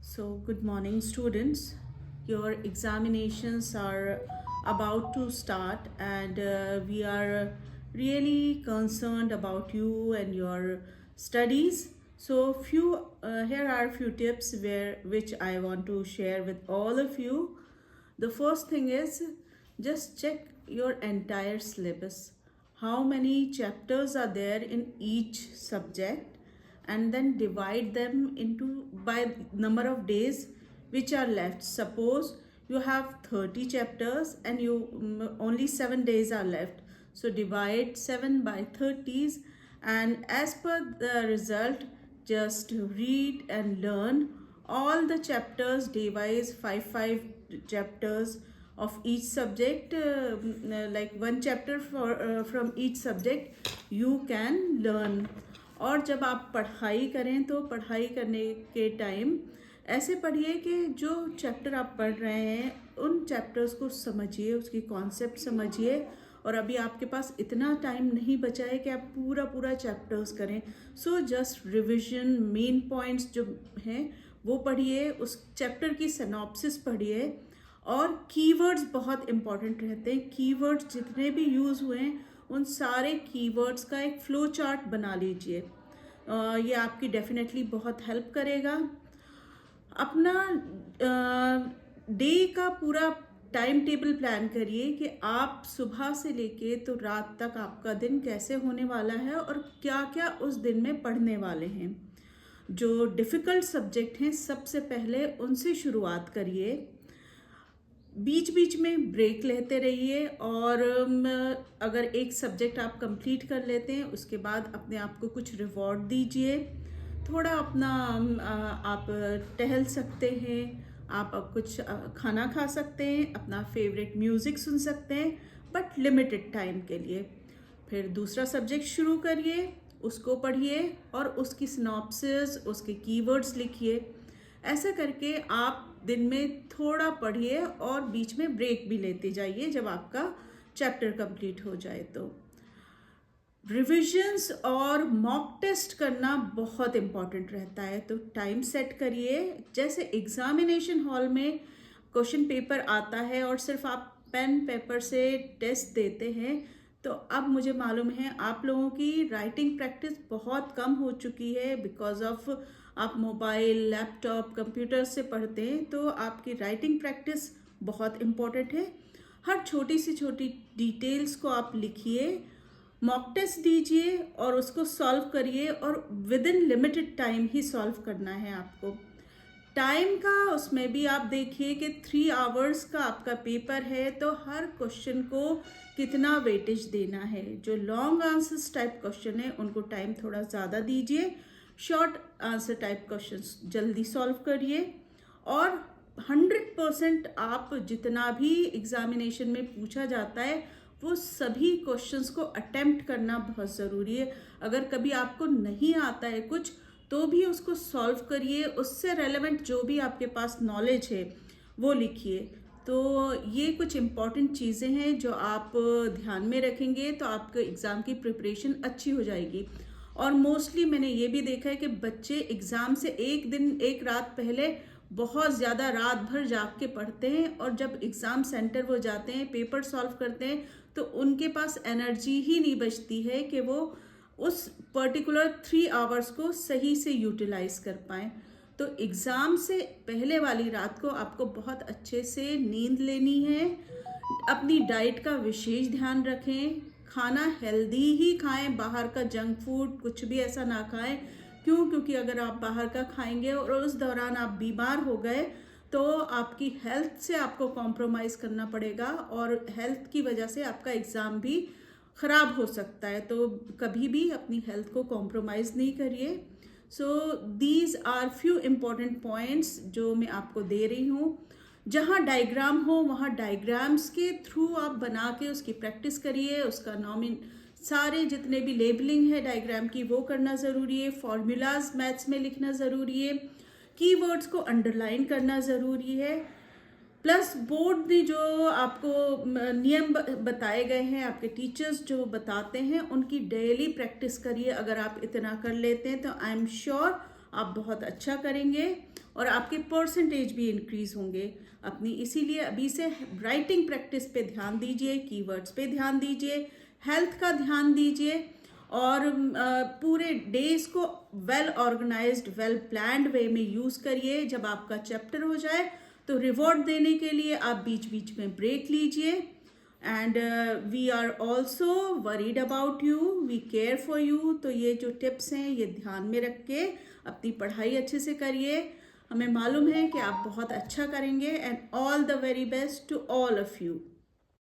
So, good morning, students. Your examinations are about to start, and we are really concerned about you and your studies. So, here are few tips which I want to share with all of you. The first thing is just check your entire syllabus. How many chapters are there in each subject, and then divide them into by number of days which are left. Suppose you have 30 chapters and only 7 days are left. So divide 7 by 30s, and as per the result just read and learn all the chapters day wise, 5 chapters of each subject, like one chapter from each subject you can learn. और जब आप पढ़ाई करें तो पढ़ाई करने के time ऐसे पढ़िए कि जो चैप्टर आप पढ़ रहे हैं उन चैप्टर्स को समझिए, उसकी कॉन्सेप्ट समझिए। और अभी आपके पास इतना टाइम नहीं बचा है कि आप पूरा पूरा चैप्टर्स करें। So just revision, main points जो हैं वो पढ़िए, उस चैप्टर की सिनॉप्सिस पढ़िए। और कीवर्ड्स बहुत इंपॉर्टेंट रहते हैं। कीवर्ड्स जितने भी यूज़ हुए हैं उन सारे कीवर्ड्स का एक फ्लो चार्ट बना लीजिए। ये आपकी डेफिनेटली बहुत हेल्प करेगा। अपना डे का पूरा टाइम टेबल प्लान करिए कि आप सुबह से लेके तो रात तक आपका दिन कैसे होने वाला है और क्या क्या उस दिन में पढ़ने वाले हैं। जो डिफ़िकल्ट सब्जेक्ट हैं सबसे पहले उनसे शुरुआत करिए। बीच बीच में ब्रेक लेते रहिए, और अगर एक सब्जेक्ट आप कंप्लीट कर लेते हैं उसके बाद अपने आप को कुछ रिवॉर्ड दीजिए। थोड़ा अपना आप टहल सकते हैं, आप अब कुछ खाना खा सकते हैं, अपना फेवरेट म्यूज़िक सुन सकते हैं, बट लिमिटेड टाइम के लिए। फिर दूसरा सब्जेक्ट शुरू करिए, उसको पढ़िए और उसकी सिनॉप्सिस, उसके कीवर्ड्स लिखिए। ऐसा करके आप दिन में थोड़ा पढ़िए और बीच में ब्रेक भी लेते जाइए जब आपका चैप्टर कंप्लीट हो जाए। तो रिविजन्स और मॉक टेस्ट करना बहुत इम्पॉर्टेंट रहता है। तो टाइम सेट करिए। जैसे एग्जामिनेशन हॉल में क्वेश्चन पेपर आता है और सिर्फ आप पेन पेपर से टेस्ट देते हैं, तो अब मुझे मालूम है आप लोगों की राइटिंग प्रैक्टिस बहुत कम हो चुकी है बिकॉज ऑफ आप मोबाइल, लैपटॉप, कंप्यूटर से पढ़ते हैं। तो आपकी राइटिंग प्रैक्टिस बहुत इम्पॉर्टेंट है। हर छोटी सी छोटी डिटेल्स को आप लिखिए, मॉक टेस्ट दीजिए और उसको सॉल्व करिए, और with in limited time he solve करना है आपको। टाइम का उसमें भी आप देखिए कि 3 आवर्स का आपका पेपर है, तो हर क्वेश्चन को कितना वेटेज देना है। जो लॉन्ग आंसर्स टाइप क्वेश्चन है उनको टाइम थोड़ा ज़्यादा दीजिए, शॉर्ट आंसर टाइप क्वेश्चंस जल्दी सॉल्व करिए। और 100% आप जितना भी एग्जामिनेशन में पूछा जाता है वो सभी क्वेश्चंस को अटेम्प्ट करना बहुत ज़रूरी है। अगर कभी आपको नहीं आता है कुछ तो भी उसको सॉल्व करिए, उससे रेलेवेंट जो भी आपके पास नॉलेज है वो लिखिए। तो ये कुछ इम्पॉर्टेंट चीज़ें हैं जो आप ध्यान में रखेंगे तो आपके एग्ज़ाम की प्रिपरेशन अच्छी हो जाएगी। और मोस्टली मैंने ये भी देखा है कि बच्चे एग्ज़ाम से एक दिन एक रात पहले बहुत ज़्यादा रात भर जाग के पढ़ते हैं, और जब एग्ज़ाम सेंटर वो जाते हैं, पेपर सॉल्व करते हैं, तो उनके पास एनर्जी ही नहीं बचती है कि वो उस पर्टिकुलर 3 आवर्स को सही से यूटिलाइज कर पाएँ। तो एग्ज़ाम से पहले वाली रात को आपको बहुत अच्छे से नींद लेनी है। अपनी डाइट का विशेष ध्यान रखें, खाना हेल्दी ही खाएं, बाहर का जंक फूड कुछ भी ऐसा ना खाएं। क्योंकि अगर आप बाहर का खाएंगे और उस दौरान आप बीमार हो गए तो आपकी हेल्थ से आपको कॉम्प्रोमाइज़ करना पड़ेगा, और हेल्थ की वजह से आपका एग्ज़ाम भी ख़राब हो सकता है। तो कभी भी अपनी हेल्थ को कॉम्प्रोमाइज़ नहीं करिए। So these are few important points जो मैं आपको दे रही हूँ। जहाँ डायग्राम हो वहाँ डायग्राम्स के थ्रू आप बना के उसकी प्रैक्टिस करिए। उसका सारे जितने भी लेबलिंग है डायग्राम की वो करना ज़रूरी है। फॉर्मूलाज मैथ्स में लिखना ज़रूरी है। कीवर्ड्स को अंडरलाइन करना ज़रूरी है। प्लस बोर्ड ने जो आपको नियम बताए गए हैं, आपके टीचर्स जो बताते हैं, उनकी डेली प्रैक्टिस करिए। अगर आप इतना कर लेते हैं तो आई एम श्योर आप बहुत अच्छा करेंगे। और आपके परसेंटेज भी इंक्रीज होंगे अपनी। इसीलिए अभी से राइटिंग प्रैक्टिस पे ध्यान दीजिए, कीवर्ड्स पे ध्यान दीजिए, हेल्थ का ध्यान दीजिए, और पूरे डेज को वेल ऑर्गेनाइज्ड, वेल प्लान्ड वे में यूज़ करिए। जब आपका चैप्टर हो जाए तो रिवॉर्ड देने के लिए आप बीच बीच में ब्रेक लीजिए। And we are also worried about you, we care for you. तो ये जो टिप्स हैं ये ध्यान में रख के अपनी पढ़ाई अच्छे से करिए। हमें मालूम है कि आप बहुत अच्छा करेंगे। And all the very best to all of you.